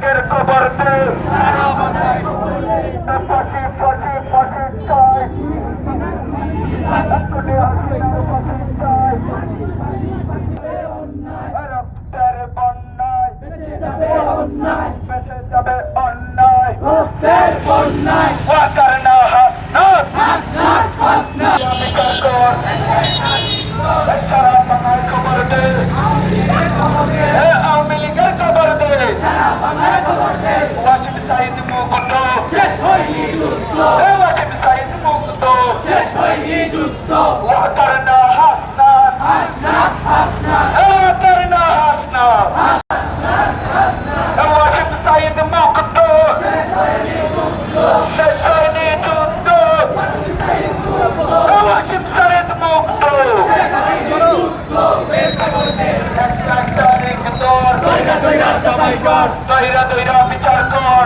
লীগের খবর দে ফাঁসি ফাঁসি ফাঁসি চাই এক্ষুনি হাসিনার ফাঁসি চাই রক্তের বন্যায় বেঁচে যাবে অন্যায় ওয়াকার না হাসনাত বিচার কর সারা বাংলায় খবর দে আওয়ামী লীগের খবর দে ওয়াসিম সাইদ মুক্ত ওয়াসিম সাইদ মুক্ত ওয়াকার না হাসনাত ওয়াকার না হাসনাত ওয়াসিম সাইদ মুক্ত শেষ হয়নি যুদ্ধ ওয়াসিম সাইদ মুক্ত দৈরা বিচার কর